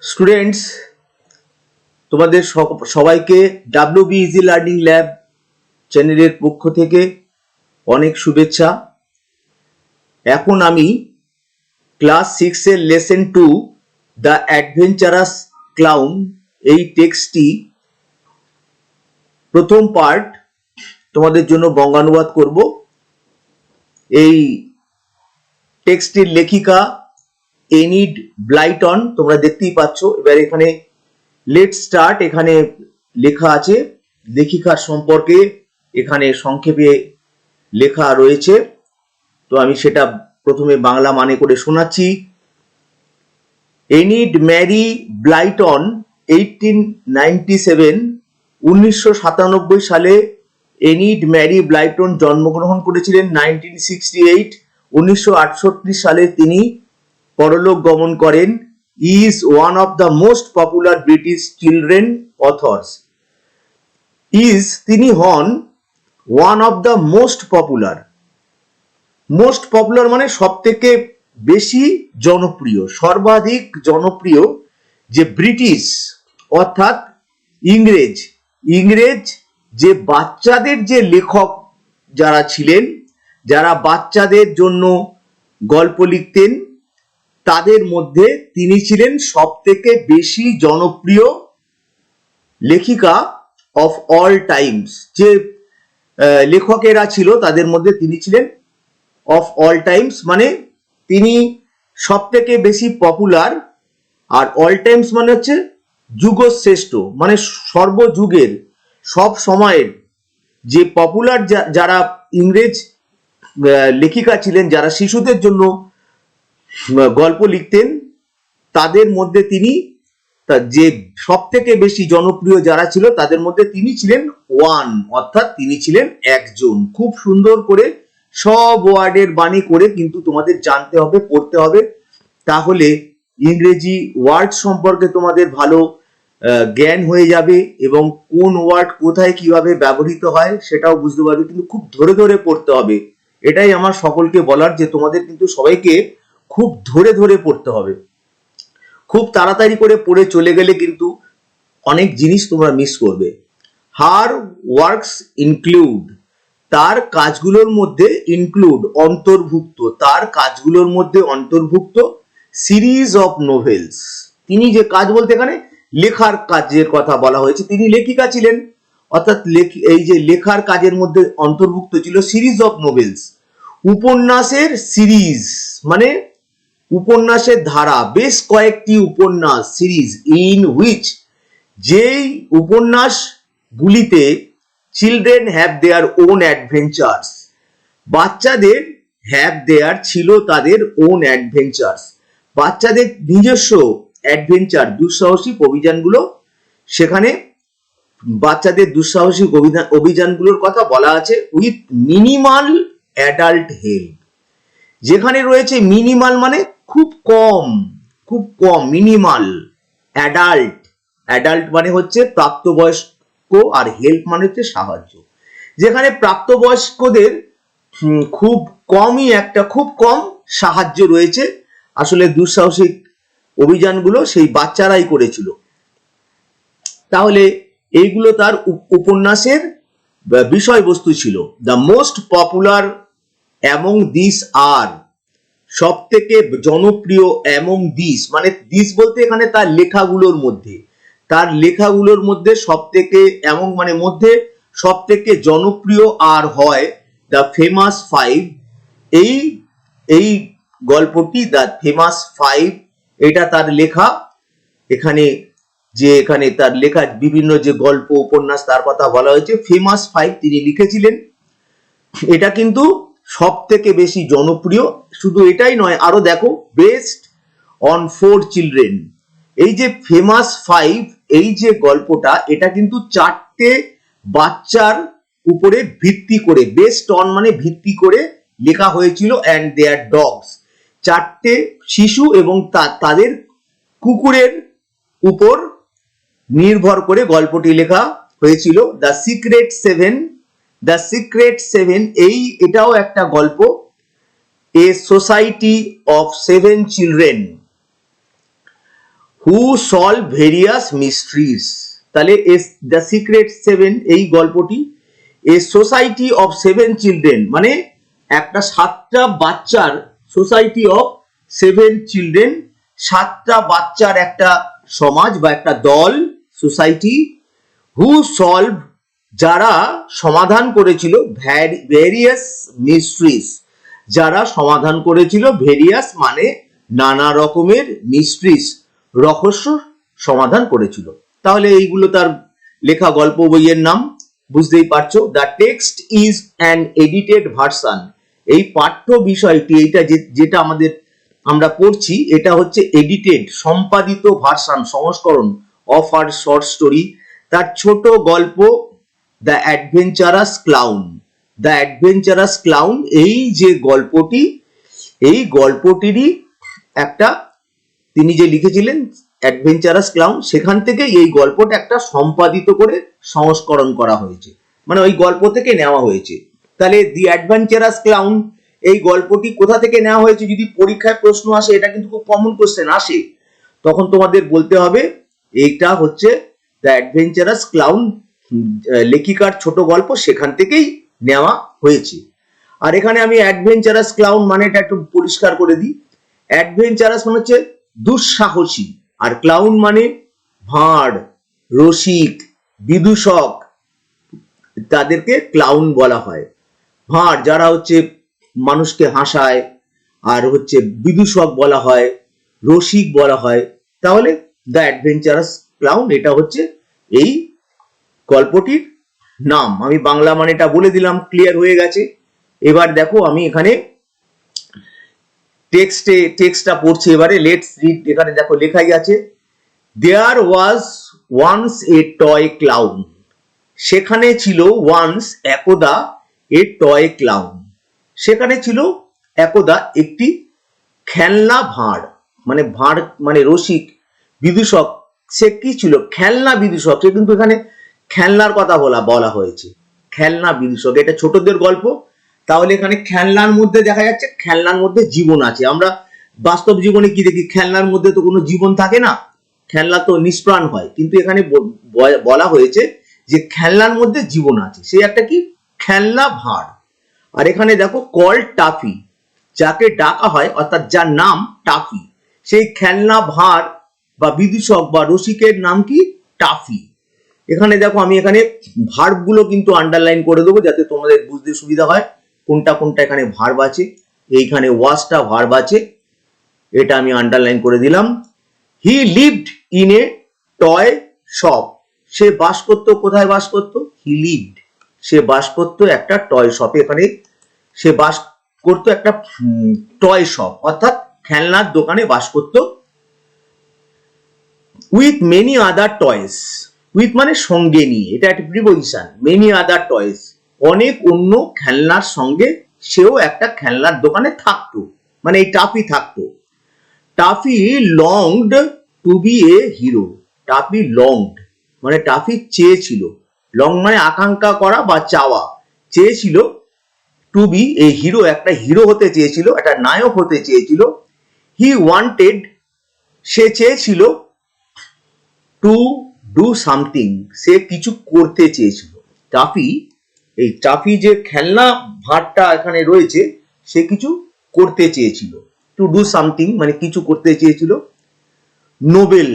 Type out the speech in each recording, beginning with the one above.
Students, তোমাদের সবাইকে WB easy learning lab চ্যানেলের পক্ষ থেকে অনেক শুভেচ্ছা। এখন আমি ক্লাস 6 এর লেসন 2 দ্য অ্যাডভেঞ্চারাস ক্লাউন এই টেক্সটটি প্রথম পার্ট তোমাদের জন্য বঙ্গানুবাদ করব। এই টেক্সটটির লেখিকা এনিড ব্লাইটন, তোমরা দেখতেই পাচ্ছ। এবার এখানে লেট স্টার্ট এখানে লেখা আছে, লেখিকার সম্পর্কে এখানে সংক্ষেপে লেখা রয়েছে। তো আমি সেটা প্রথমে বাংলা মানে করে শোনাচ্ছি। এনিড ম্যারি ব্লাইটন 1997 সালে এনিড ম্যারি ব্লাইটন জন্মগ্রহণ করেছিলেন। 1968 সালে তিনি পরলোক গমন করেন। Is one of the most popular British children authors. তিনি হন one of the most popular মানে সব থেকে বেশি জনপ্রিয়, সর্বাধিক জনপ্রিয় যে ব্রিটিশ অর্থাৎ ইংরেজ যে বাচ্চাদের যে লেখক যারা ছিলেন, যারা বাচ্চাদের জন্য গল্প লিখতেন, তাদের মধ্যে তিনি ছিলেন সব থেকে বেশি জনপ্রিয় লেখিকা অফ অল টাইমস। যে লেখকেরা ছিল তাদের মধ্যে তিনি ছিলেন অফ অল টাইমস, মানে তিনি সব থেকে বেশি পপুলার। আর অল টাইমস মানে হচ্ছে যুগশ্রেষ্ঠ, মানে সর্বযুগের সব সময়ের যে পপুলার যারা ইংরেজ লেখিকা ছিলেন, যারা শিশুদের জন্য গল্প লিখতেন, তাদের মধ্যে তিনি যে সব থেকে বেশি জনপ্রিয় যারা ছিল তাদের মধ্যে তিনি ছিলেন ওয়ান, অর্থাৎ তিনি ছিলেন একজন। খুব সুন্দর করে সব ওয়ার্ডের বাণী করে কিন্তু তোমাদের জানতে হবে, পড়তে হবে, তাহলে ইংরেজি ওয়ার্ড সম্পর্কে তোমাদের ভালো জ্ঞান হয়ে যাবে এবং কোন ওয়ার্ড কোথায় কিভাবে ব্যবহৃত হয় সেটাও বুঝতে পারবে। কিন্তু খুব ধরে ধরে পড়তে হবে, এটাই আমার সকলকে বলার, যে তোমাদের কিন্তু সবাইকে খুব ধরে ধরে পড়তে হবে। খুব তাড়াতাড়ি করে পড়ে চলে গেলে কিন্তু অনেক জিনিস তোমরা মিস করবে। হার ওয়ার্কস ইনক্লুড, তার কাজগুলোর মধ্যে ইনক্লুড অন্তর্ভুক্ত, তার কাজগুলোর মধ্যে অন্তর্ভুক্ত সিরিজ অফ নোভেলস। তিনি যে কাজ বলতে এখানে লেখার কাজের কথা বলা হয়েছে, তিনি লেখিকা ছিলেন, অর্থাৎ এই যে লেখার কাজের মধ্যে অন্তর্ভুক্ত ছিল সিরিজ অফ নোভেলস, উপন্যাসের সিরিজ, মানে উপন্যাসের ধারা, বেশ কয়েকটি উপন্যাস সিরিজ, ইন হুইচ যেই উপন্যাসগুলিতে children have their own adventures, বাচ্চাদের হ্যাভ দেয়ার ছিল তাদের ওন অ্যাডভেঞ্চার্স, বাচ্চাদের নিজস্ব অ্যাডভেঞ্চার, দুঃসাহসিক অভিযানগুলো, সেখানে বাচ্চাদের দুঃসাহসিক অভিযানগুলোর কথা বলা আছে। উইথ মিনিমাল অ্যাডাল্ট হেল্প, যেখানে রয়েছে মিনিমাল মানে খুব কম, মিনিমাল। অ্যাডাল্ট মানে হচ্ছে প্রাপ্তবয়স্ক, আর হেল্প মানে হচ্ছে সাহায্য। যেখানে প্রাপ্তবয়স্কদের খুব কম সাহায্য রয়েছে। আসলে দুঃসাহসিক অভিযানগুলো সেই বাচ্চারাই করেছিল। তাহলে এইগুলো তার উপন্যাসের বিষয়বস্তু ছিল। The most popular among this are, সব থেকে জনপ্রিয় অ্যামং দিস, মানে দিস বলতে এখানে তার লেখাগুলোর মধ্যে সব থেকে, অ্যামং মানে মধ্যে, সব থেকে জনপ্রিয় আর হয় দ্য ফেমাস ফাইভ। এই গল্পটি দ্য ফেমাস ফাইভ, এটা তার লেখা। এখানে তার লেখা বিভিন্ন যে গল্প উপন্যাস তার কথা বলা হয়েছে, ফেমাস ফাইভ তিনি লিখেছিলেন। এটা কিন্তু সব থেকে বেশি জনপ্রিয়। শুধু এটাই নয়, আরো দেখো, বেস্ট অন 4 চিলড্রেন। এই যে ফেমাস ফাইভ, এই যে গল্পটা, এটা কিন্তু 4টে বাচ্চার উপরে ভিত্তি করে, বেস্ট অন মানে ভিত্তি করে লেখা হয়েছিল, অ্যান্ড দেয়ার ডগস, 4টে শিশু এবং তাদের কুকুরের উপর নির্ভর করে গল্পটি লেখা হয়েছিল। দ্য সিক্রেট সেভেন, এটাও একটা গল্প। A society of 7 children who solve various mysteries. তাহলে দ্য সিক্রেট সেভেন এই গল্পটি a society of seven children, মানে একটা 7টা বাচ্চার সোসাইটি অফ সেভেন চিলড্রেন, 7টা বাচ্চার একটা সমাজ বা একটা দল, সোসাইটি, হু সলভ যারা সমাধান করেছিল ভেরিয়াস মিস্ট্রিজ, যারা সমাধান করেছিল ভেরিয়াস মানে নানা রকমের মিস্ট্রিজ রহস্য সমাধান করেছিল। তাহলে এইগুলো তার লেখা গল্প বইয়ের নাম, বুঝতেই পারছো। The text is an edited version, এই পাঠ্য বিষয়টি এইটা যেটা আমরা পড়ছি এটা হচ্ছে এডিটেড সম্পাদিত ভার্সন সংস্করণ অফ আর শর্ট স্টোরি, তার ছোট গল্প the adventurous clown. The adventurous clown এই যে গল্পটি, এই গল্পটিরই একটা তিনি যে লিখেছিলেন অ্যাডভেঞ্চারাস ক্লাউন, সেখান থেকে এই গল্পটা একটা সম্পাদিত করে সংস্করণ করা হয়েছে, মানে ওই গল্প থেকে নেওয়া হয়েছে। তাহলে দি অ্যাডভেঞ্চারাস ক্লাউন এই গল্পটি কোথা থেকে নেওয়া হয়েছে, যদি পরীক্ষায় প্রশ্ন আসে, এটা কিন্তু খুব কমন কোশ্চেন আসে, তখন তোমাদের বলতে হবে এইটা হচ্ছে দ্য অ্যাডভেঞ্চারাস ক্লাউন, লেখিকার ছোট গল্প, সেখান থেকেই নেওয়া হয়েছে। আর এখানে আমি অ্যাডভেঞ্চারাস ক্লাউন মানেটা একটু পরিষ্কার করে দিই। অ্যাডভেঞ্চারাস মানে হচ্ছে দুঃসাহসী, আর ক্লাউন মানে ভাঁড়, রসিক, বিদূষক, তাদেরকে ক্লাউন বলা হয়। ভাঁড় যারা হচ্ছে মানুষকে হাসায়, আর হচ্ছে বিদূষক বলা হয়, রসিক বলা হয়। তাহলে দ্য অ্যাডভেঞ্চারাস ক্লাউন এটা হচ্ছে এই গল্পটির নাম। আমি বাংলা মানেটা বলে দিলাম, ক্লিয়ার হয়ে গেছে। এবার দেখো আমি এখানে টেক্সটটা পড়ছি এবারে, লেটস রিড। এখানে দেখো লেখাই আছে, there was once a toy clown, সেখানে ছিল ওয়ান্স একদা এ টয় ক্লাউন, সেখানে ছিল একদা একটি খেলনা ভাঁড়, মানে ভাঁড় মানে রসিক, বিদূষক, সে কি ছিল খেলনা বিদূষক, সে কিন্তু এখানে খেলনার কথা বলা হয়েছে, খেলনা বিদূষক, এটা ছোটদের গল্প। তাহলে এখানে খেলনার মধ্যে দেখা যাচ্ছে খেলনার মধ্যে জীবন আছে। আমরা বাস্তব জীবনে কি দেখি, খেলনার মধ্যে তো কোনো জীবন থাকে না, খেলনা তো নিষ্প্রাণ হয়, কিন্তু এখানে বলা হয়েছে যে খেলনার মধ্যে জীবন আছে, সে একটা কি খেলনা ভাঁড়। আর এখানে দেখো কল টাফি, যাকে ডাকা হয় অর্থাৎ যার নাম টাফি, সেই খেলনা ভাঁড় বা বিদূষক বা রসিকের নাম কি টাফি। এখানে দেখো আমি এখানে ভার্বগুলো কিন্তু আন্ডারলাইন করে দেবো যাতে তোমাদের বুঝতে সুবিধা হয় কোনটা কোনটা এখানে ভার্ব আছে। এইখানে ওয়াজটা ভার্ব আছে, এটা আমি আন্ডারলাইন করে দিলাম। He lived in a toy shop, সে বাস করতো, কোথায় বাস করতো, হি লিভড, সে বাস করতো একটা টয় শপে, এখানে সে বাস করতো একটা টয় শপ অর্থাৎ খেলনার দোকানে বাস করতো। With many other toys, with মানে সঙ্গে নিয়ে, এটা একটা প্রিপজিশন, মেনি আদার টয়েস অনেক অন্য খেলনার সঙ্গে সেও একটা খেলনার দোকানে থাকতো, মানে এই টাফি থাকতো। Toffy longed to be a hero, Toffy longed মানে টাফি চেয়েছিল, লং মানে আকাঙ্ক্ষা করা বা চাওয়া, চেয়েছিল টু বি এ হিরো, একটা হিরো হতে চেয়েছিল, একটা নায়ক হতে চেয়েছিল। হি ওয়ান্টেড, সে চেয়েছিল, টু ডু সামথিং, সে কিছু করতে চেয়েছিল। টাফি, এই টাফি যে খেলনা ভাঁড়টা এখানে রয়েছে, সে কিছু করতে চেয়েছিল, টু ডু সামথিং মানে কিছু করতে চেয়েছিল। নোবেল,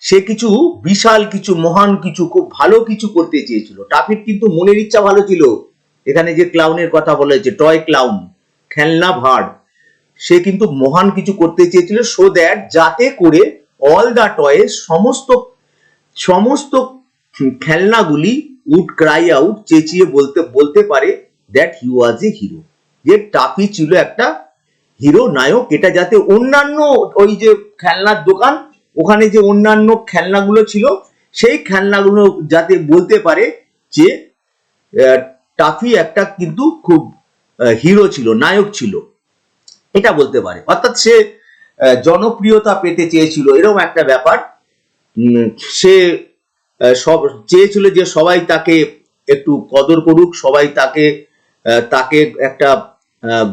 সে কিছু বিশাল কিছু, মহান কিছু, খুব ভালো কিছু করতে চেয়েছিল। টাফির কিন্তু মনের ইচ্ছা ভালো ছিল। এখানে যে ক্লাউনের কথা বলা হয়েছে, টয় ক্লাউন, খেলনা ভাঁড়, সে কিন্তু মহান কিছু করতে চেয়েছিল, সো দ্যাট যাতে করে অল দ্য টয়েস, সমস্ত খেলনাগুলি উড ক্রাই আউট, চেঁচিয়ে বলতে পারে that he was A hero, যে টাফি ছিল একটা হিরো, নায়ক। এটা যাতে অন্যান্য ওই যে খেলনার দোকান, ওখানে যে অন্যান্য খেলনাগুলো ছিল, সেই খেলনাগুলো যাতে বলতে পারে যে টাফি একটা কিন্তু খুব হিরো ছিল, নায়ক ছিল, এটা বলতে পারে। অর্থাৎ সে জনপ্রিয়তা পেতে চেয়েছিল, এরকম একটা ব্যাপার। সে সব চেয়েছিল যে সবাই তাকে একটু কদর করুক, সবাই তাকে একটা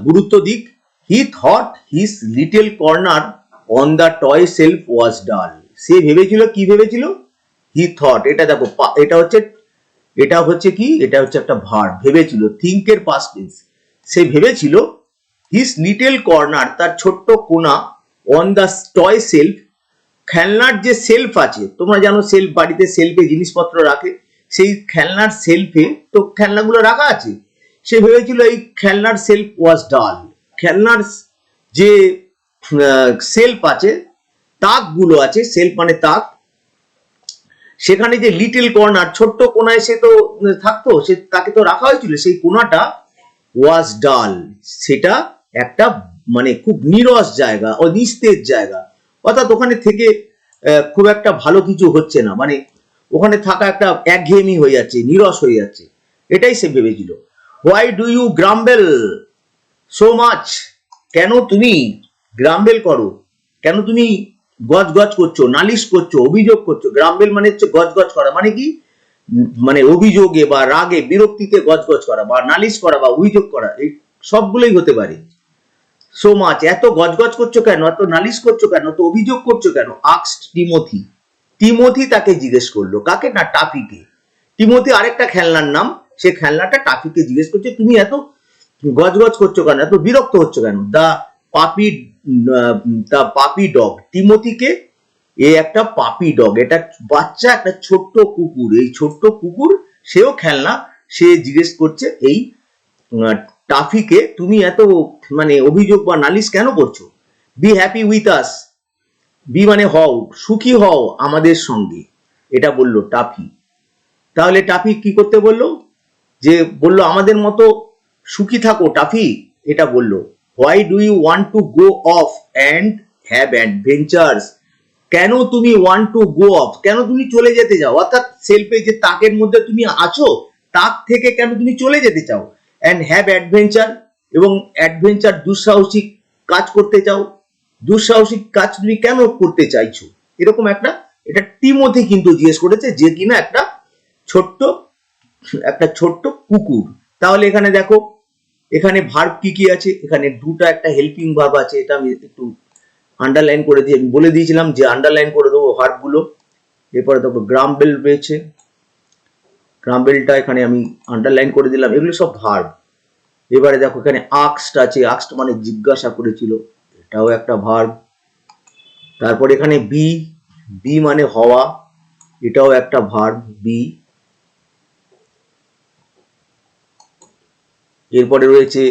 গুরুত্ব দিক। He thought his little corner on the toy shelf was dull. সে ভেবেছিল, কি ভেবেছিল? He thought. এটা দেখো, এটা হচ্ছে কি, এটা হচ্ছে একটা ভার্ব। ভেবেছিল, থিঙ্ক এর পাস্ট টেন্স। সে ভেবেছিল হিজ লিটল কর্নার, তার ছোট্ট কোণা, অন দ্য টয় সেলফ, খেলনার যে সেলফ আছে, তোমরা জানো সেলফ, বাড়িতে সেলফে জিনিসপত্র রাখে, সেই খেলনার সেলফে তো খেলনাগুলো রাখা আছে। সে ভেবেছিল এই খেলনার সেলফ ওয়াজ ডাল, খেলনার যে সেলফ আছে, তাকগুলো আছে, সেলফ মানে তাক, সেখানে যে লিটল কর্নার, ছোট্ট কোনায় সে তো থাকতো, সে তাকে তো রাখা হয়েছিল, সেই কোনাটা ওয়াজ ডাল, সেটা একটা মানে খুব নিরস জায়গা, ও নিস্তেজ জায়গা, অর্থাৎ ওখানে থেকে খুব একটা ভালো কিছু হচ্ছে না, মানে ওখানে থাকা একটা একঘেয়েমি হয়ে যাচ্ছে, নিরস হয়ে যাচ্ছে, এটাই সে ভেবেছিল। Why do you grumble so much, কেন তুমি গ্রাম্বেল করো, কেন তুমি গজ করছো, নালিশ করছো, অভিযোগ করছো। গ্রাম্বেল মানে হচ্ছে গজ করা, মানে কি, মানে অভিযোগে বা রাগে বিরক্তিতে গজ করা বা নালিশ করা বা অভিযোগ করা, এই সবগুলোই হতে পারে। সো মাচ, এত গজ করছো কেন, এত নালিশ করছো কেন, এত অভিযোগ করছো কেন? আস্কড টিমোথি, টিমোথি তাকে জিজ্ঞেস করলো, কাকে? না, টাফিকে। টিমোথি আরেকটা খেলনার নাম, সে খেলনাটা টাফিকে জিজ্ঞেস করছে, তুমি এত গজ করছো কেন, এত বিরক্ত হচ্ছে কেন? দা পাপি ডগ, টিমোথিকে, এ একটা পাপি ডগ, এটা বাচ্চা একটা ছোট্ট কুকুর, এই ছোট্ট কুকুর, সেও খেলনা, সে জিজ্ঞেস করছে এই টাফিকে, তুমি এত মানে অভিযোগ বা নালিশ কেন করছো? Be happy with us, be মানে হও, সুখী হও আমাদের সঙ্গে, এটা বললো টাফি। তাহলে টাফি কি করতে বললো? যে বললো আমাদের মতো সুখী থাকো টাফি, এটা বললো। Why do you want to go off and have adventures, কেন তুমি ওয়ান্ট টু গো অফ, কেন তুমি চলে যেতে চাও, অর্থাৎ সেলফে যে তাকের মধ্যে তুমি আছো, তাক থেকে কেন তুমি চলে যেতে চাও, অ্যান্ড হ্যাভ অ্যাডভেঞ্চার, এবং অ্যাডভেঞ্চার দুঃসাহসিক কাজ করতে চাও, দুঃসাহসিক কাজ তুমি কেন করতে চাইছো, এরকম একটা, এটা টিমোথি কিন্তু জিজ্ঞেস করেছে, যে কিনা একটা ছোট্ট কুকুর। তাহলে এখানে দেখো, এখানে ভার্ব কি কি আছে, এখানে দুটো একটা হেল্পিং ভার্ব আছে, এটা আমি একটু আন্ডারলাইন করে দিয়ে, আমি বলে দিয়েছিলাম যে আন্ডারলাইন করে দেবো ভার্ব গুলো। এরপরে দেখো গ্রাম্বেল রয়েছে, গ্রাম্বেলটা এখানে আমি আন্ডারলাইন করে দিলাম, এগুলো সব ভার্ব। এবারে দেখো এখানে আস্কড আছে, আস্কড মানে জিজ্ঞাসা করেছিল, এটাও একটা ভার্ব। তারপর এখানে বি, বি মানে হওয়া, এটাও একটা ভার্ব, বি। এরপরে রয়েছে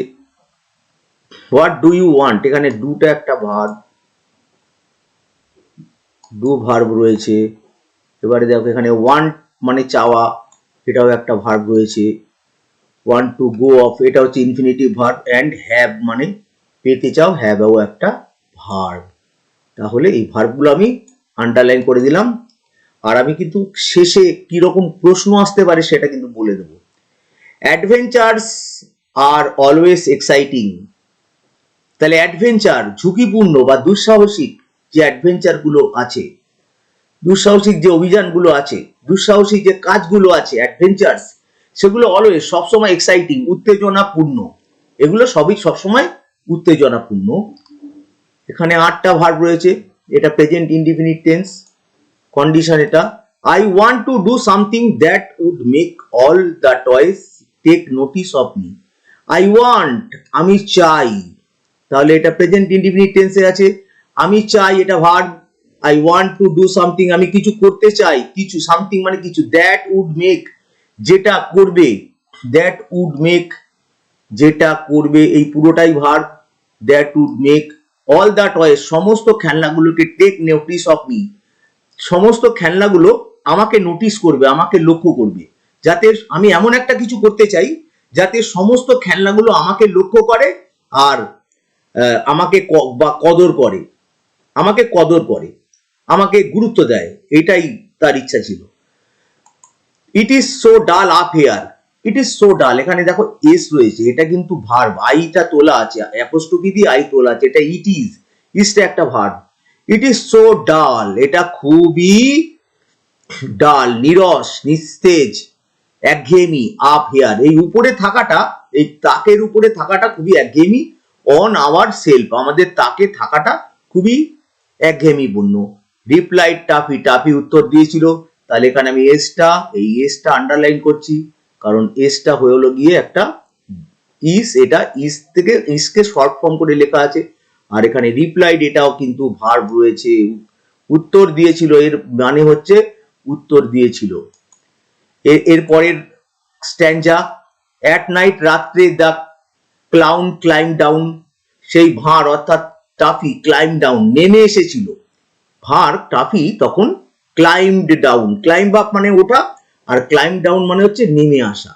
হোয়াট ডু ইউ ওয়ান্ট, এখানে ডুটা একটা ভার্ব, ডু ভার্ব রয়েছে। এবারে দেখো এখানে ওয়ান্ট মানে চাওয়া, এটাও একটা ভার্ব রয়েছে। ওয়ান্ট টু গো অফ, এটা হচ্ছে ইনফিনিটিভ ভার্ব, অ্যান্ড হ্যাভ মানে পেতে চাও, হ্যাভও একটা ভার্ব। তাহলে এই ভার্বগুলো আমি আন্ডারলাইন করে দিলাম। আর আমি কিন্তু শেষে কিরকম প্রশ্ন আসতে পারে সেটা কিন্তু বলে দেবো। অ্যাডভেঞ্চার্স আর অলওয়েজ এক্সাইটিং, তাহলে অ্যাডভেঞ্চার ঝুঁকিপূর্ণ বা দুঃসাহসিক যে অ্যাডভেঞ্চার গুলো আছে, দুঃসাহসিক যে অভিযানগুলো আছে, দুঃসাহসিক যে কাজগুলো আছে, অ্যাডভেঞ্চার্স, সেগুলো অলওয়েজ সবসময় এক্সাইটিং, উত্তেজনাপূর্ণ, এগুলো সবই সবসময় উত্তেজনাপূর্ণ। এখানে 8টা ভার্ব রয়েছে, এটা প্রেজেন্ট ইনডিফিনিট টেন্স কন্ডিশন। এটা I want to do something that would make all the toys take notice of me. I want আমি চাই, তাহলে এটা প্রেজেন্ট ইনডিফিনিট টেন্সে আছে, আমি চাই, এটা verb. I want to do something, আমি কিছু করতে চাই, কিছু, সামথিং মানে কিছু, দ্যাট উড মেক যেটা করবে, দ্যাট উড মেক যেটা করবে, এই পুরোটাই verb. That would make all the toys সমস্ত খেলনাগুলোকে টেক নোটিস অফ মি, সমস্ত খেলনাগুলো আমাকে নোটিস করবে, আমাকে লক্ষ্য করবে, যাতে আমি এমন একটা কিছু করতে চাই যাতে সমস্ত খেলনাগুলো আমাকে লক্ষ্য করে আর আমাকে কদর করে, আমাকে কদর করে, আমাকে গুরুত্ব দেয়, এটাই তার ইচ্ছা ছিল। ইট ইজ সো ডাল up here, it is so ডাল, এখানে দেখো এস রয়েছে, এটা কিন্তু ভার্ব, আইটা তোলা আছে, অ্যাপোস্ট্রফি দিয়ে আই তোলা আছে, এটা ইট ইজ, ইজটা একটা ভার্ব। ইট ইজ সো ডাল, এটা খুবই ডাল, নিরস, নিস্তেজ, একঘেয়েমি। আপ হিয়ার, এই উপরে থাকাটা, এই তাকের উপরে থাকাটা খুবই একঘেয়েমি। অন আওয়ার সেলফ, আমাদের তাকে থাকাটা খুবই একঘেয়েমিপূর্ণ। রিপ্লাইড টাফি, টাফি উত্তর দিয়েছিল। তাহলে এখানে আমি এই এসটা আন্ডারলাইন করছি, কারণ এসটা হয়ে হলো গিয়ে একটা ইস, এটা ইস থেকে ইসকে শর্ট ফর্ম করে লেখা আছে। আর এখানে রিপ্লাইড, এটাও কিন্তু ভার্ব রয়েছে। উত্তর দিয়েছিল এর মানে হচ্ছে উত্তর দিয়েছিল। এর পরের স্ট্যান্জা, অ্যাট নাইট, রাত্রে, দ্য ক্লাউন ক্লাইম ডাউন, সেই ভাঁড় অর্থাৎ টাফি ক্লাইম ডাউন, নেমে এসেছিল। ভাঁড় টাফি তখন ক্লাইমড ডাউন, ক্লাইম্ব আপ মানে ওঠা, আর ক্লাইম ডাউন মানে হচ্ছে নেমে আসা।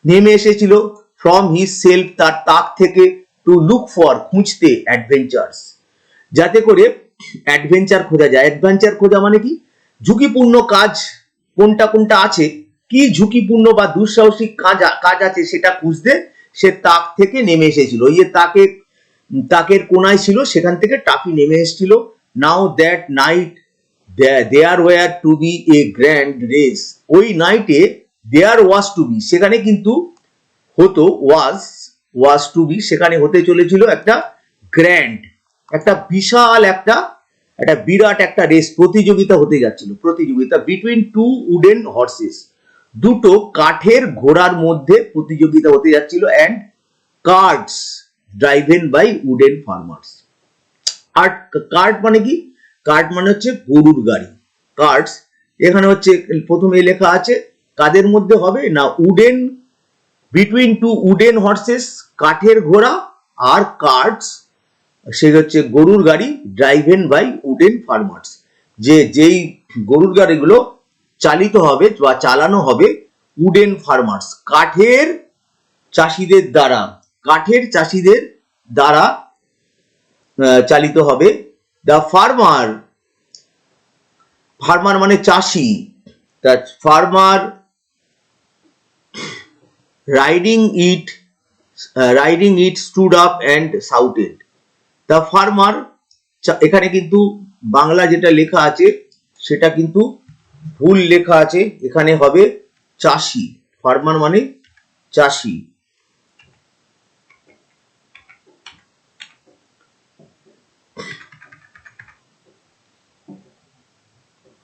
নেমে এসেছিল ফ্রম হিজ সেলফ, তার তাক থেকে, টু লুক ফর, খুঁজতে, অ্যাডভেঞ্চার্স, যাতে করে অ্যাডভেঞ্চার খোঁজা যায়। অ্যাডভেঞ্চার খোঁজা মানে কি, ঝুঁকিপূর্ণ কাজ কোনটা কোনটা আছে, কি ঝুঁকিপূর্ণ বা দুঃসাহসিক কাজ আছে সেটা খুঁজতে সে তাক থেকে নেমে এসেছিল। ইয়ে তাকের কোনায় ছিল, সেখান থেকে টাফি নেমে এসেছিল। Now that night there were to be a grand race, ওই নাইটে দেয়ার ওয়াজ টু বি, সেখানে কিন্তু হতো, ওয়াজ টু বি, সেখানে হতে চলেছিল একটা গ্র্যান্ড, একটা বিশাল একটা বিরাট একটা রেস, প্রতিযোগিতা হতে যাচ্ছিল। প্রতিযোগিতা বিটুইন টু উডেন হর্সেস, দুটো কাঠের ঘোড়ার মধ্যে প্রতিযোগিতা হতে যাচ্ছিল। And carts driven by wooden farmers. আর কার্ট মানে কি, কার্ট মানে হচ্ছে গরুর গাড়ি। কার্টস এখানে হচ্ছে প্রথমে লেখা আছে, কাদের মধ্যে হবে না, wooden, between two wooden horses, কাঠের ঘোড়া, আর কার্টস সে হচ্ছে গরুর গাড়ি, ড্রাইভেন বাই উডেন ফার্মার্স, যেই গরুর গাড়িগুলো চালিত হবে বা চালানো হবে উডেন ফার্মার্স, কাঠের চাষিদের দ্বারা, কাঠের চাষিদের দ্বারা চালিত হবে। দ্য ফার্মার, ফার্মার মানে চাষি, farmer riding it stood up and shouted. The farmer, এখানে কিন্তু বাংলা যেটা লেখা আছে সেটা কিন্তু ভুল লেখা আছে, এখানে হবে চাষি, ফার্মার মানে চাষি।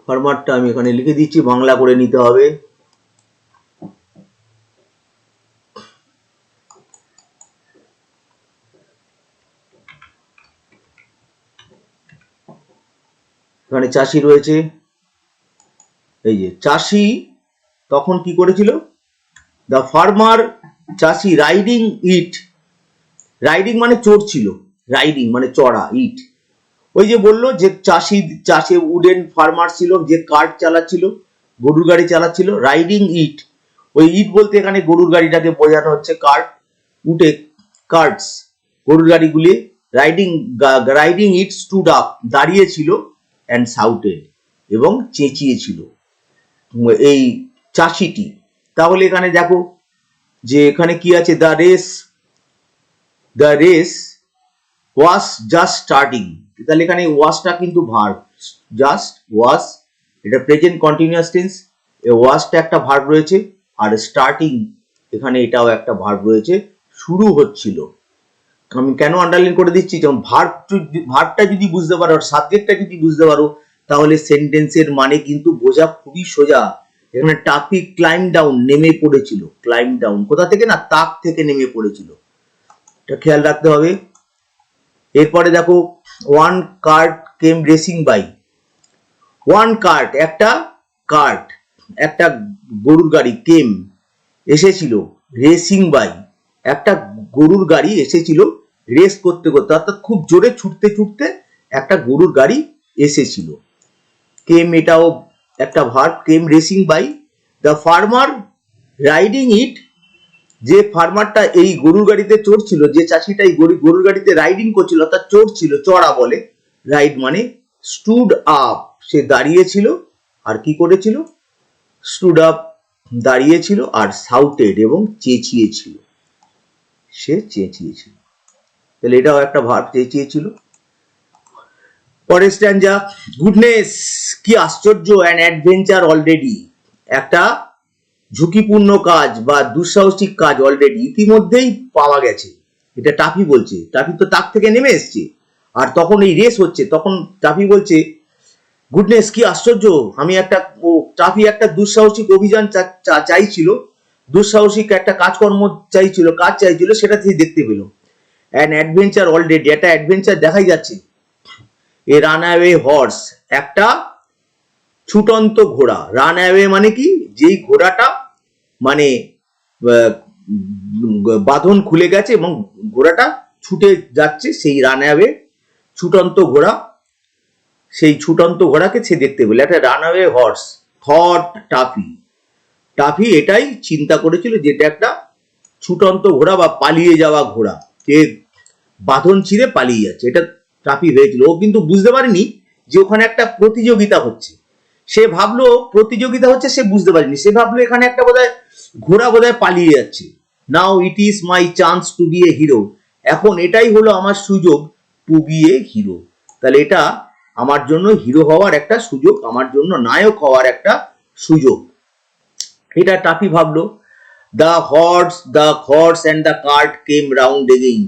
ফার্মারটা আমি এখানে লিখে দিচ্ছি, বাংলা করে নিতে হবে। এখানে চাষি রয়েছে, এই যে চাষি তখন কি করেছিল, দ্য ফার্মার, চাষি, রাইডিং ইট, রাইডিং মানে চড়ছিল, রাইডিং মানে চড়া, ইট ওই যে বললো যে চাষে উডেন ফার্মার ছিল, যে কার্ট চালাচ্ছিল, গরুর গাড়ি চালাচ্ছিল, রাইডিং ইট, ওই ইট বলতে এখানে গরুর গাড়িটাকে বোঝানো হচ্ছে, কার্ট, উঠে কার্টস, গরুর গাড়িগুলি, রাইডিং ইট স্টুড আপ, দাঁড়িয়েছিল, অ্যান্ড শাউটেড, এবং চেঁচিয়েছিল এই চাষিটি। তাহলে এখানে দেখো যে এখানে কি আছে, the race was just starting, তাহলে এখানে ওয়াজটা কিন্তু ভার্ব, জাস্ট ওয়াজ, এটা প্রেজেন্ট কন্টিনিউয়াস টেন্স, এই ওয়াজটা একটা ভার্ব রয়েছে, আর স্টার্টিং এখানে এটাও একটা ভার্ব রয়েছে, শুরু হচ্ছিল। আমি কেন আন্ডারলাইন করে দিচ্ছি, যেমন ভার্বটা যদি বুঝতে পারো, সাবজেক্টটা যদি বুঝতে পারো, তাহলে সেন্টেন্সের মানে কিন্তু বোঝা খুবই সোজা। এখানে টাফি ক্লাইম ডাউন, নেমে পড়েছিল, ক্লাইম ডাউন কোথা থেকে না, তাক থেকে নেমে পড়েছিল, এটা খেয়াল রাখতে হবে। এরপরে দেখো, one cart came racing by, one cart, একটা গরুর গাড়ি, কেম এসেছিল, রেসিং বাই, একটা গরুর গাড়ি এসেছিল রেস করতে করতে, অর্থাৎ খুব জোরে ছুটতে ছুটতে একটা গরুর গাড়ি এসেছিল। কেম এটাও একটা verb, came racing by, the farmer riding it, যে ফার্মারটা এই গরুর গাড়িতে চড়ছিল, যে চাষিটা এই গরুর গাড়িতে রাইডিং করছিল, অর্থাৎ চড়ছিল, চড়া বলে, রাইড মানে, স্টুড আপ, সে দাঁড়িয়েছিল, আর কি করেছিল, স্টুড আপ দাঁড়িয়েছিল, আর শাউটেড এবং চেঁচিয়েছিল, সে চেঁচিয়েছিল, তাহলে এটাও একটা ভার্ব, চেঁচিয়েছিল। পরের স্ট্যান্জা, গুডনেস, কি আশ্চর্য, অ্যান অ্যাডভেঞ্চার অলরেডি, একটা ঝুঁকিপূর্ণ কাজ বা দুঃসাহসিক কাজ অলরেডি ইতিমধ্যেই পাওয়া গেছে, এটা টাফি বলছে, টাফি তো তাক থেকে নেমে এসছে, আর তখন এই রেস হচ্ছে, তখন টাফি বলছে গুডনেস কি আশ্চর্য, আমি একটা টাফি একটা দুঃসাহসিক অভিযান চাইছিল, দুঃসাহসিক একটা কাজকর্ম চাইছিল, কাজ চাইছিল, সেটা থেকে দেখতে পেল। অ্যান অ্যাডভেঞ্চার অলরেডি, একটা অ্যাডভেঞ্চার দেখাই যাচ্ছে। এ রানঅ্যাওয়ে হর্স, একটা ছুটন্ত ঘোড়া। রানঅ্যাওয়ে মানে কি, যেই ঘোড়াটা মানে বাঁধন খুলে গেছে এবং ঘোড়াটা ছুটে যাচ্ছে, সেই রানঅ্যাওয়ে ছুটন্ত ঘোড়া, সেই ছুটন্ত ঘোড়াকে সে দেখতে পেল। একটা runaway horse thought toffee, toffee এটাই চিন্তা করেছিল, যেটা একটা ছুটন্ত ঘোড়া বা পালিয়ে যাওয়া ঘোড়া, যে বাঁধন ছিঁড়ে পালিয়ে যাচ্ছে, এটা টাফি হয়েছিল। ও কিন্তু বুঝতে পারেনি যে ওখানে একটা প্রতিযোগিতা হচ্ছে। সে ভাবলো প্রতিযোগিতা হচ্ছে, সে বুঝতে পারেনি, সে ভাবলো এখানে একটা বোধহয় ঘোড়া বোধহয় পালিয়ে যাচ্ছে। Now it is my chance to be a hero, এখন এটাই হলো আমার সুযোগ টু বি এ হিরো। তাহলে এটা আমার জন্য হিরো হওয়ার একটা সুযোগ, আমার জন্য নায়ক হওয়ার একটা সুযোগ, এটা টাফি ভাবলো। The horse and the cart came round again,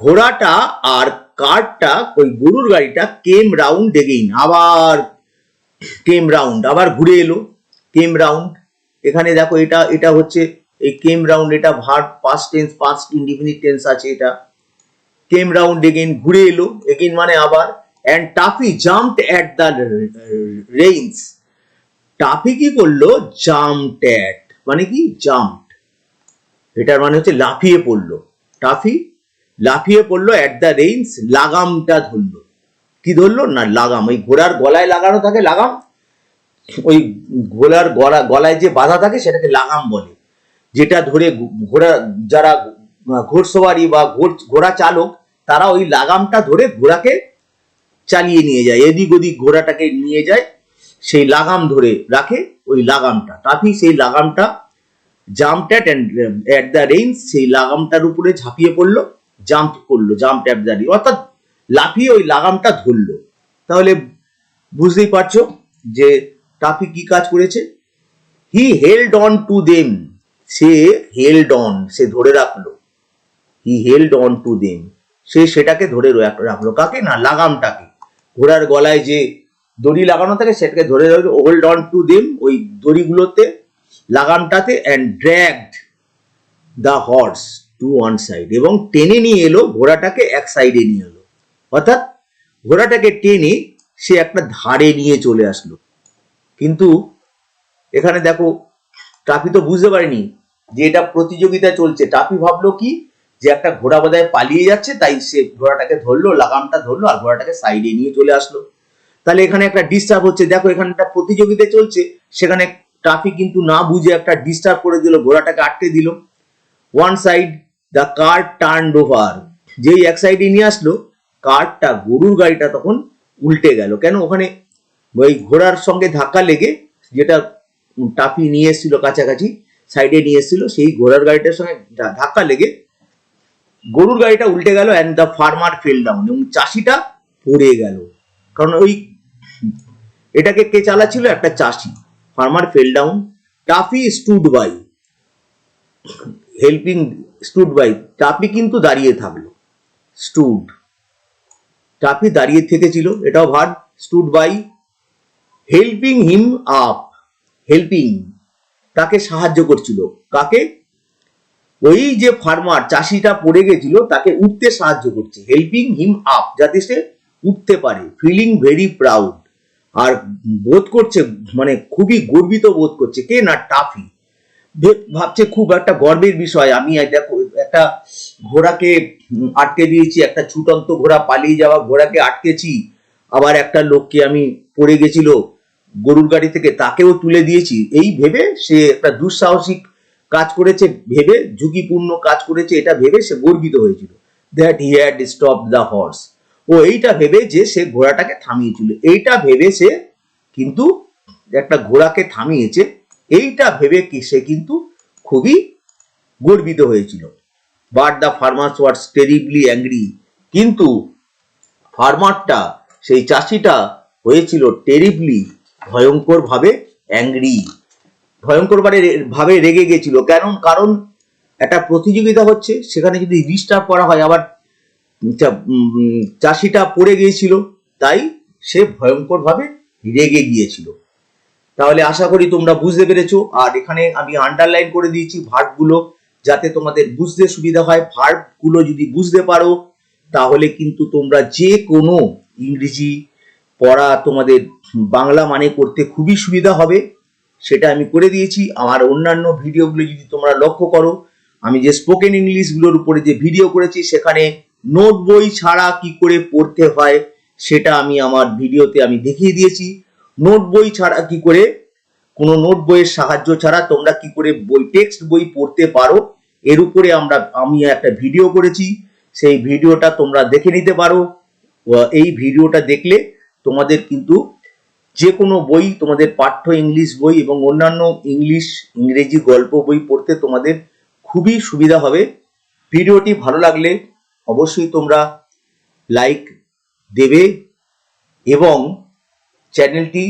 ঘোড়াটা আর কার্টটা, ওই গরুর গাড়িটা কেম রাউন্ড এগেইন, আবার কেম রাউন্ড, আবার ঘুরে এলো। কেম রাউন্ড, এখানে দেখো এটা হচ্ছে এই কেম রাউন্ড, এটা verb past tense, past indefinite tense আছে এটা। কেম রাউন্ড এগেইন, ঘুরে এলো, এগেইন মানে আবার। And toffee jumped at the rains, toffee কি করলো, জাম্পড অ্যাট মানে কি, জাম্পড, এটার মানে হচ্ছে লাফিয়ে পড়লো। টাফি লাফিয়ে পড়লো, অ্যাট দ্য রেইনস লাগামটা ধরলো। কি ধরলো না, লাগাম, ওই ঘোড়ার গলায় লাগানো থাকে লাগাম, ওই ঘোড়ার গলায় যে বাঁধা থাকে সেটাকে লাগাম বলে, যেটা ধরে ঘোড়া, যারা ঘোড়সওয়ারি বা ঘোড়া চালক, তারা ওই লাগামটা ধরে ঘোড়াকে চালিয়ে নিয়ে যায়, এদিক ওদিক ঘোড়াটাকে নিয়ে যায়, সেই লাগাম ধরে রাখে, ওই লাগামটা। টাফি সেই লাগামটা জাম্পড অ্যাট দ্য রেইনস, সেই লাগামটার উপরে ঝাঁপিয়ে পড়লো, জাম্প করলো, জাম্পড অ্যাট দ্য রেইনস, অর্থাৎ লাফিয়ে ওই লাগামটা ধরলো। তাহলে বুঝতেই পারছো যে টাফি কি কাজ করেছে। He held on to them, সে হেল্ড অন, সে ধরে রাখলো। He held on to them, সে সেটাকে ধরে রাখলো, কাকে না, লাগামটাকে, ঘোড়ার গলায় যে দড়ি লাগানো থাকে সেটাকে ধরে রাখলো, হোল্ড অন টু দেম, ওই দড়িগুলোতে, লাগামটাতে। And dragged the horse to one side, এবং টেনে নিয়ে এলো ঘোড়াটাকে, এক সাইডে নিয়ে এলো, অর্থাৎ ঘোড়াটাকে টেনে সে একটা ধারে নিয়ে চলে আসলো। কিন্তু এখানে দেখো টাফি তো বুঝতে পারেনি যে এটা প্রতিযোগিতা চলছে। টাফি ভাবলো কি, যে একটা ঘোড়া বোধহয় পালিয়ে যাচ্ছে, তাই সে ঘোড়াটাকে ধরলো, লাগামটা ধরলো, আর ঘোড়াটাকে সাইডে নিয়ে চলে আসলো। তাহলে এখানে একটা ডিস্টার্ব হচ্ছে, দেখো এখানে একটা প্রতিযোগিতা চলছে, সেখানে টাফি কিন্তু না বুঝে একটা ডিস্টার্ব করে দিল, ঘোড়াটাকে আটকে দিল। One side the cart turned over, যেই এক সাইডে নিয়ে আসলো কার্টটা, গরুর গাড়িটা তখন উল্টে গেল। কেন, ওখানে ওই ঘোড়ার সঙ্গে ধাক্কা লেগে, যেটা টাফি নিয়ে এসেছিল কাছাকাছি, সাইডে নিয়ে এসেছিল, সেই ঘোড়ার গাড়িটার সঙ্গে ধাক্কা লেগে গরুর গাড়িটা উল্টে গেল। And the farmer fell down, এবং চাষিটা পড়ে গেল, কারণ ওই এটাকে কে চালাচ্ছিল, একটা চাষি। Farmer fell down, Taffy stood by, helping stood by, Taffy কিন্তু দাঁড়িয়ে থাকলো, স্টুড, টাফি দাঁড়িয়ে থেকেছিল, এটাও verb, stood by. Helping him up, helping, তাকে সাহায্য করছিল, কাকে, ওই যে ফার্মার, চাষিটা পড়ে গেছিল, তাকে উঠতে সাহায্য করছে, হেল্পিং হিম আপ, যাতে সে উঠতে পারে। ফিলিং ভেরি প্রাউড, আর বোধ করছে, মানে খুবই গর্বিত বোধ করছে, কে না, টাফি ভাবছে খুব একটা গর্বের বিষয়, আমি দেখো একটা ঘোড়াকে আটকে দিয়েছি, একটা ছুটন্ত ঘোড়া, পালিয়ে যাওয়া ঘোড়াকে আটকেছি, আবার একটা লোককে আমি পড়ে গেছিল গরুর গাড়ি থেকে, তাকেও তুলে দিয়েছি, এই ভেবে সে একটা দুঃসাহসিক কাজ করেছে ভেবে, ঝুঁকিপূর্ণ কাজ করেছে এটা ভেবে সে গর্বিত হয়েছিল। That he had stop the horse, ও এইটা ভেবে যে সে ঘোড়াটাকে থামিয়েছিল, এইটা ভেবে সে কিন্তু একটা ঘোড়াকে থামিয়েছে, এইটা ভেবে কি সে কিন্তু খুবই গর্বিত হয়েছিল। But the farmers were terribly angry, কিন্তু ফার্মারটা, সেই চাষিটা হয়েছিল টেরিবলি, ভয়ঙ্কর ভাবে, অ্যাংরি, ভয়ঙ্কর ভাবে রেগে গেছিল। কারণ একটা প্রতিযোগিতা হচ্ছে, সেখানে যদি ডিস্টার্ব করা হয়, আবার চাষিটা পড়ে গিয়েছিল, তাই সে ভয়ঙ্করভাবে রেগে গিয়েছিল। তাহলে আশা করি তোমরা বুঝতে পেরেছো। আর এখানে আমি আন্ডারলাইন করে দিয়েছি ভার্বগুলো, যাতে তোমাদের বুঝতে সুবিধা হয়। ভার্বগুলো যদি বুঝতে পারো তাহলে কিন্তু তোমরা যে কোনো ইংরেজি পড়া তোমাদের বাংলা মানে করতে খুবই সুবিধা হবে, সেটা আমি করে দিয়েছি। আমার অন্যান্য ভিডিওগুলো যদি তোমরা লক্ষ্য করো, আমি যে স্পোকেন ইংলিশগুলোর উপরে যে ভিডিও করেছি সেখানে নোট বই ছাড়া কি করে পড়তে হয় সেটা আমি আমার ভিডিওতে আমি দেখিয়ে দিয়েছি। নোট বই ছাড়া কি করে, কোনো নোট বইয়ের সাহায্য ছাড়া তোমরা কি করে টেক্সট বই পড়তে পারো এর উপরে আমি একটা ভিডিও করেছি, সেই ভিডিওটা তোমরা দেখে নিতে পারো। এই ভিডিওটা দেখলে তোমাদের কিন্তু যে কোনো বই, তোমাদের পাঠ্য ইংলিশ বই এবং অন্যান্য ইংরেজি গল্প বই পড়তে তোমাদের খুবই সুবিধা হবে। ভিডিওটি ভালো লাগলে অবশ্যই তোমরা লাইক দেবে এবং চ্যানেলটি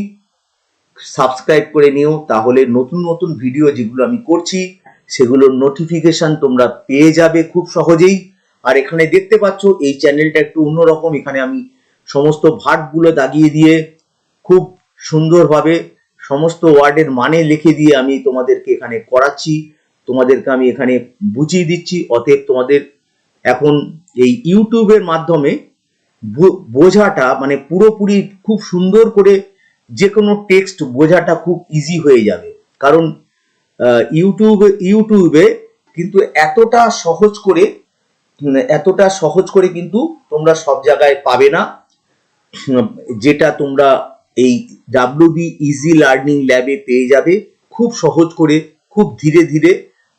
সাবস্ক্রাইব করে নিও, তাহলে নতুন নতুন ভিডিও যেগুলো আমি করছি সেগুলোর নোটিফিকেশন তোমরা পেয়ে যাবে খুব সহজেই। আর এখানে দেখতে পাচ্ছ এই চ্যানেলটা একটু অন্যরকম, এখানে আমি সমস্ত ভার্বগুলো দাগিয়ে দিয়ে খুব সুন্দরভাবে সমস্ত ওয়ার্ডের মানে লিখে দিয়ে আমি তোমাদেরকে এখানে করাচ্ছি, তোমাদেরকে আমি এখানে বুঝিয়ে দিচ্ছি। অতএব তোমাদের এখন এই ইউটিউবের মাধ্যমে বোঝাটা মানে পুরোপুরি খুব সুন্দর করে যে কোনো টেক্সট বোঝাটা খুব ইজি হয়ে যাবে। কারণ ইউটিউবে কিন্তু এতটা সহজ করে কিন্তু তোমরা সব জায়গায় পাবে না, যেটা তোমরা এই WD ইজি লার্নিং ল্যাবে পেয়ে যাবে খুব সহজ করে, খুব ধীরে ধীরে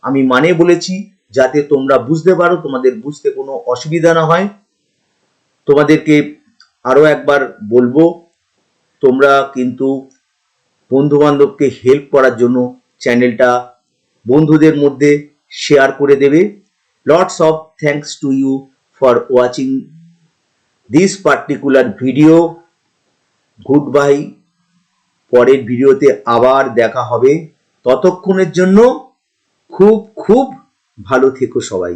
আমি মানে বলেছি যাতে তোমরা বুঝতে পারো, তোমাদের বুঝতে কোনো অসুবিধা না হয়। তোমাদেরকে আরো একবার বলবো, তোমরা কিন্তু বন্ধু বান্ধবকে হেল্প করার জন্য চ্যানেলটা বন্ধুদের মধ্যে শেয়ার করে দেবে। Lots of thanks to you for watching this particular video. Goodbye, পরের ভিডিওতে আবার দেখা হবে। ততক্ষণের জন্য খুব খুব ভালো থেকো সবাই।